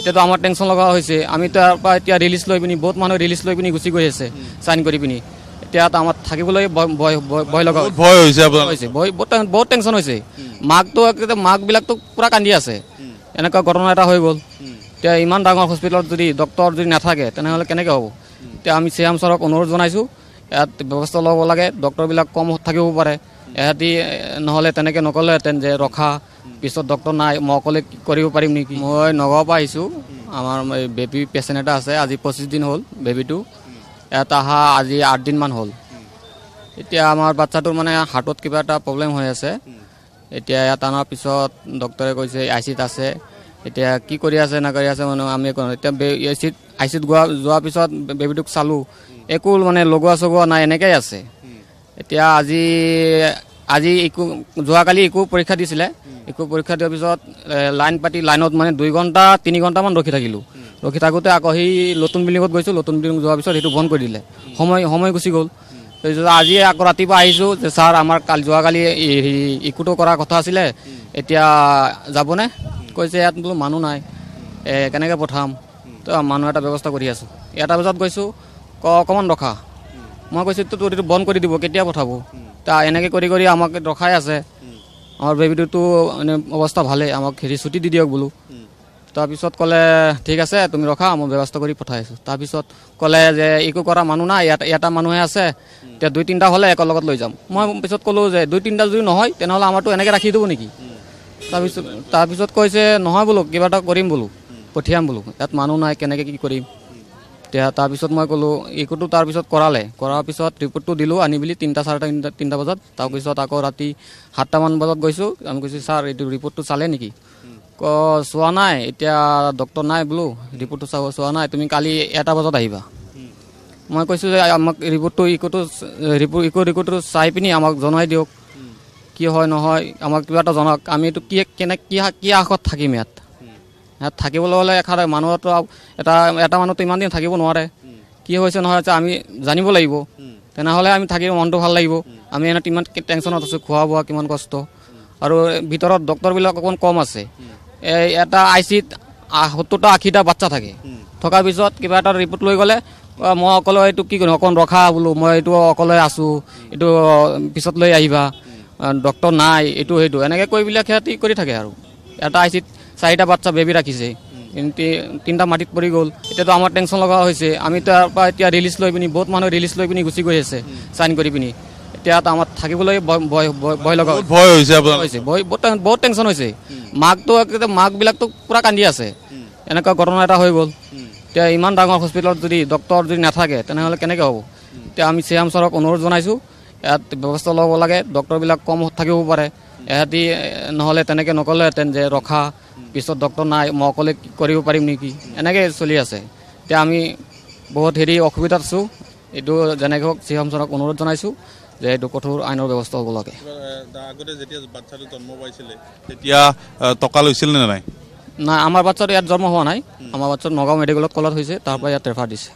এতিয়াতো আমাৰ টেনশ্যন লগা হৈছে আমি তাৰ পৰা এতিয়া ৰিলিজ লৈ পিনি বহুত মানুহ ৰিলিজ লৈ পিনি গুচি গৈ আছে চাইন কৰি পিনি এতিয়া আমাৰ থাকিবলৈ ভয় লগা ভয় হৈছে বহুত টেনশ্যন হৈছে মাকবিলাকতো পূৰা কান্দি আছে এনেকুৱা ঘটনা এটা হৈ গ'ল এতিয়া ইমান ডাঙৰ হস্পিটেলত যদি ডক্টৰ যদি নাথাকে তেনেহ'লে কেনেকৈ হ'ব এতিয়া আমি CM ছাৰক অনুৰোধ জনাইছোঁ ইয়াত ব্যৱস্থা ল'ব লাগে ডক্টৰবিলাক কম থাকিব পাৰে এহেঁতি নহ'লে তেনেকৈ নক'লেহেঁতেন যে ৰখা পিছত ডক্টৰ নাই মই অকলে কৰিব পাৰিম নেকি মই নগাঁৱৰ পৰা আহিছোঁ আমাৰ বেবী পেচেণ্ট এটা আছে আজি 25 দিন হ'ল বেবীটো ইয়াত অহা আজি 8 দিনমান হ'ল এতিয়া আমাৰ বাচ্চাটোৰ মানে হাৰ্টত কিবা এটা প্ৰব্লেম হৈ আছে এতিয়া ইয়াত অনাৰ পিছত ডক্টৰে কৈছে ICUত আছে এতিয়া কি কৰি আছে নকৰি আছে মানে আমি এতিয়া ICUত যোৱাৰ পিছত বেবীটোক চালোঁ একো মানে লগোৱা নাই এনেকৈ আছে এতিয়া আজি যোৱাকালি একো পৰীক্ষা দিছিলে একো পৰীক্ষা দিয়াৰ পিছত লাইনত মানে 2 ঘণ্টা 3 ঘণ্টামান ৰখি থাকিলোঁ ৰখি থাকোঁতে আকৌ সেই নতুন বিল্ডিঙত গৈছোঁ নতুন বিল্ডিং যোৱাৰ পিছত সেইটো বন্ধ কৰি দিলে সময় গুচি গ'ল তাৰপিছত আজি আকৌ ৰাতিপুৱা আহিছোঁ যে ছাৰ আমাৰ যোৱাকালি ইকুটো কৰাৰ কথা আছিলে এতিয়া যাবনে কৈছে ইয়াত বোলো মানুহ নাই কেনেকৈ পঠাম তো মানুহ এটা ব্যৱস্থা কৰি আছোঁ 1টা বজাত গৈছোঁ অকণমান ৰখা মই কৈছোঁ তোৰ এইটো বন্ধ কৰি দিব কেতিয়া পঠাব তা এনেকৈ কৰি আমাক ৰখাই আছে আমাৰ বেবীটোতো মানে অৱস্থা ভালেই আমাক ছুটি দি দিয়ক বোলো তাৰপিছত ক'লে ঠিক আছে তুমি ৰখা মই ব্যৱস্থা কৰি পঠাই আছোঁ তাৰপিছত ক'লে যে একো কৰা মানুহ নাই এটা মানুহে আছে এতিয়া 2-3টা হ'লে একৰ লগত লৈ যাম মই পিছত ক'লোঁ যে 2-3টা যদি নহয় তেনেহ'লে আমাৰতো এনেকৈ ৰাখি দিব নেকি তাৰপিছত কৈছে নহয় বোলো কিবা এটা কৰিম বোলো পঠিয়াম বোলো ইয়াত মানুহ নাই কেনেকৈ কি কৰিম এতিয়া তাৰপিছত মই ক'লোঁ ইকুটো তাৰপিছত কৰাৰ পিছত ৰিপৰ্টটো দিলোঁ আনি বুলি 3টা বজাত তাৰপিছত আকৌ ৰাতি 7টামান বজাত গৈছোঁ আমি কৈছোঁ ছাৰ এইটো ৰিপৰ্টটো চালে নেকি চোৱা নাই এতিয়া ডক্টৰ নাই বোলো ৰিপৰ্টটো চোৱা নাই তুমি কালি 1টা বজাত আহিবা মই কৈছোঁ যে আমাক ৰিপৰ্টটো চাই পিনি আমাক জনাই দিয়ক কি হয় নহয় আমাক কিবা এটা জনাওক আমি এইটো কি আশত থাকিম ইয়াত থাকিবলৈ হ'লে মানুহতো এটা মানুহতো ইমান দিন থাকিব নোৱাৰে কি হৈছে নহয় আমি জানিব লাগিব তেনেহ'লে আমি থাকিব মনটো ভাল লাগিব আমি এনে ইমান টেনশ্যনত আছোঁ খোৱা বোৱা কিমান কষ্ট আৰু ভিতৰত ডক্টৰবিলাক অকণমান কম আছে এটা ICUত 70টা 80টা বাচ্চা থাকে থকাৰ পিছত কিবা এটা ৰিপৰ্ট লৈ গ'লে মই অকলে এইটো কি কৰিম অকণ ৰখা বোলো মই এইটো অকলে আছোঁ এইটো পিছত লৈ আহিবা ডক্টৰ নাই এইটো সেইটো এনেকৈ কৈ বিলাক সিহঁতি কৰি থাকে আৰু এটা ICUত 4টা বাচ্চা বেবী ৰাখিছে কিন্তু 3টা মাটিত পৰি গ'ল এতিয়াতো আমাৰ টেনশ্যন লগা হৈছে আমি তাৰ পৰা এতিয়া ৰিলিজ লৈ পিনি বহুত মানুহ ৰিলিজ লৈ পিনি গুচি গৈ আছে চাইন কৰি পিনি এতিয়া আমাৰ থাকিবলৈ ভয় লগা হৈছে বহুত টেনশ্যন হৈছে মাকবিলাকতো পূৰা কান্দি আছে এনেকুৱা ঘটনা এটা হৈ গ'ল এতিয়া ইমান ডাঙৰ হস্পিটেলত যদি ডক্টৰ যদি নাথাকে তেনেহ'লে কেনেকৈ হ'ব এতিয়া আমি CM ছাৰক অনুৰোধ জনাইছোঁ ইয়াত ব্যৱস্থা ল'ব লাগে ডক্টৰবিলাক কম থাকিব পাৰে এহেঁতি নহ'লে তেনেকৈ নক'লেহেঁতেন যে ৰখা পিছত ডক্টৰ নাই মই অকলে কৰিব পাৰিম নেকি এনেকৈ চলি আছে এতিয়া আমি বহুত অসুবিধাত আছোঁ এইটো যেনেকৈ হওক CM ছাৰক অনুৰোধ জনাইছোঁ যে এইটো কঠোৰ আইনৰ ব্যৱস্থা হ'ব লাগে আগতে যেতিয়া বাচ্চাটো জন্ম পাইছিলে তেতিয়া টকা লৈছিল নে নাই আমাৰ বাচ্চাটো ইয়াত জন্ম হোৱা নাই আমাৰ বাচ্চাটো নগাঁও মেডিকেলত কলত হৈছে তাৰ পৰা ইয়াত ৰেফাৰ দিছে